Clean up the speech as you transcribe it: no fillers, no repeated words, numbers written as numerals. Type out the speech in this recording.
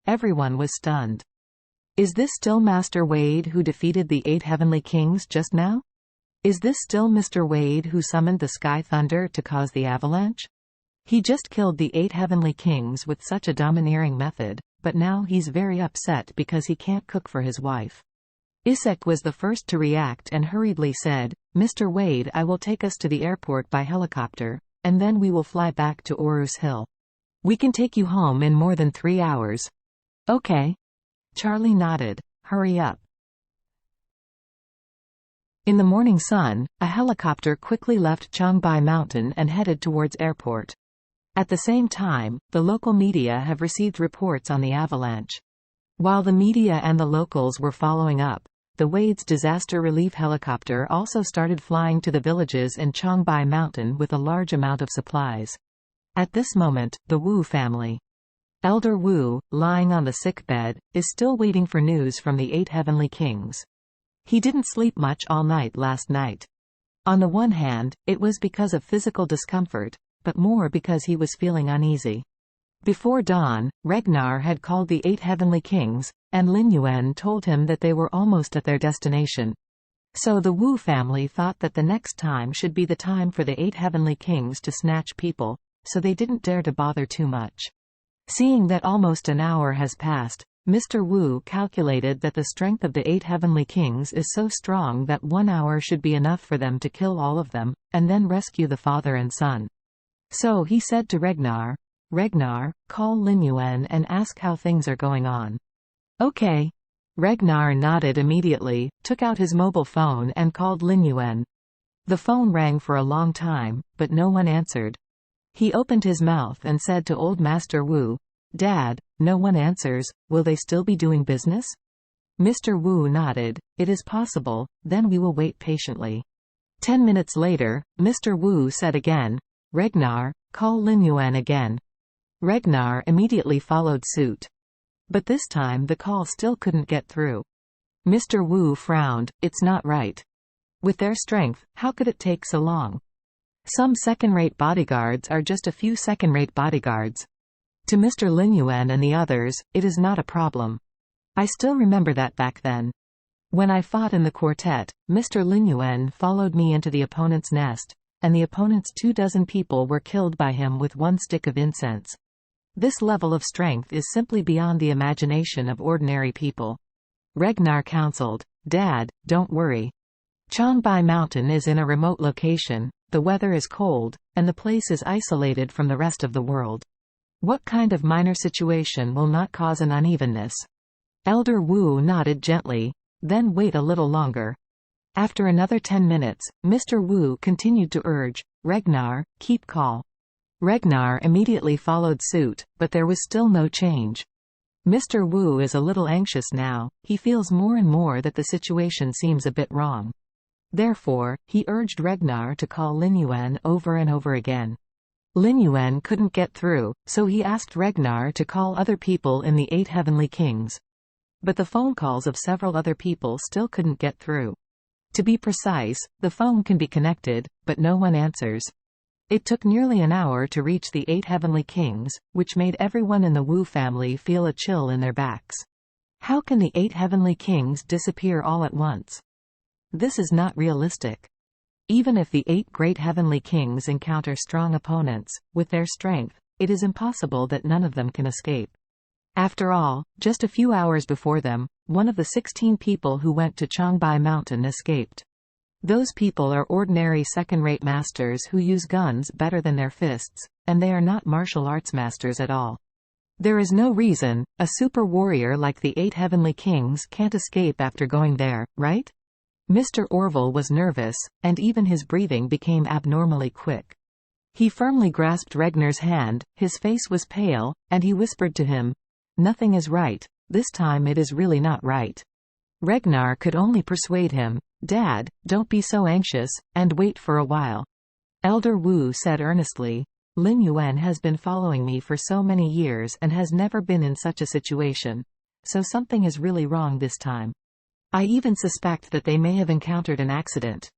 Everyone was stunned. Is this still Master Wade who defeated the 8 heavenly kings just now? Is this still Mr. Wade who summoned the sky thunder to cause the avalanche? He just killed the 8 heavenly kings with such a domineering method, but now he's very upset because he can't cook for his wife. Isaac was the first to react and hurriedly said, "Mr. Wade, I will take us to the airport by helicopter, and then we will fly back to Orus Hill. We can take you home in more than 3 hours." "Okay." Charlie nodded. "Hurry up." In the morning sun, a helicopter quickly left Changbai Mountain and headed towards airport. At the same time, the local media have received reports on the avalanche. While the media and the locals were following up, the Wade's disaster relief helicopter also started flying to the villages in Changbai Mountain with a large amount of supplies. At this moment, the Wu family, Elder Wu, lying on the sickbed, is still waiting for news from the 8 heavenly kings. He didn't sleep much all night last night. On the one hand, it was because of physical discomfort, but more because he was feeling uneasy. Before dawn, Regnar had called the 8 heavenly kings, and Lin Yuan told him that they were almost at their destination. So the Wu family thought that the next time should be the time for the 8 heavenly kings to snatch people, so they didn't dare to bother too much. Seeing that almost an hour has passed, Mr. Wu calculated that the strength of the 8 heavenly kings is so strong that 1 hour should be enough for them to kill all of them, and then rescue the father and son. So he said to Regnar, "Regnar, call Lin Yuan and ask how things are going on." "Okay." Regnar nodded immediately, took out his mobile phone and called Lin Yuan. The phone rang for a long time, but no one answered. He opened his mouth and said to Old Master Wu, "Dad, no one answers, will they still be doing business?" Mr. Wu nodded. "It is possible, then we will wait patiently." 10 minutes later, Mr. Wu said again, "Regnar, call Lin Yuan again." Regnar immediately followed suit. But this time the call still couldn't get through. Mr. Wu frowned. It's not right. With their strength, how could it take so long? Some second-rate bodyguards are just a few second-rate bodyguards. To Mr. Lin Yuan and the others, it is not a problem. I still remember that back then. When I fought in the quartet, Mr. Lin Yuan followed me into the opponent's nest, and the opponent's 24 people were killed by him with 1 stick of incense. This level of strength is simply beyond the imagination of ordinary people. Regnar counseled, "Dad, don't worry. Changbai Mountain is in a remote location, the weather is cold, and the place is isolated from the rest of the world. What kind of minor situation will not cause an unevenness?" Elder Wu nodded gently. "Then wait a little longer." After another 10 minutes, Mr. Wu continued to urge, "Regnar, keep calm." Regnar immediately followed suit, but there was still no change. Mr. Wu is a little anxious now. He feels more and more that the situation seems a bit wrong. Therefore, he urged Regnar to call Lin Yuan over and over again. Lin Yuan couldn't get through, so he asked Regnar to call other people in the 8 heavenly kings. But the phone calls of several other people still couldn't get through. To be precise, the phone can be connected, but no one answers. It took nearly an hour to reach the 8 heavenly kings, which made everyone in the Wu family feel a chill in their backs. How can the 8 heavenly kings disappear all at once? This is not realistic. Even if the 8 great heavenly kings encounter strong opponents, with their strength, it is impossible that none of them can escape. After all, just a few hours before them, one of the 16 people who went to Changbai Mountain escaped. Those people are ordinary second-rate masters who use guns better than their fists, and they are not martial arts masters at all. There is no reason a super warrior like the 8 heavenly kings can't escape after going there, right? Mr. Orville was nervous, and even his breathing became abnormally quick. He firmly grasped Regnar's hand, his face was pale, and he whispered to him, "Nothing is right. This time it is really not right." Regnar could only persuade him, "Dad, don't be so anxious, and wait for a while." Elder Wu said earnestly, "Lin Yuan has been following me for so many years and has never been in such a situation. So something is really wrong this time. I even suspect that they may have encountered an accident."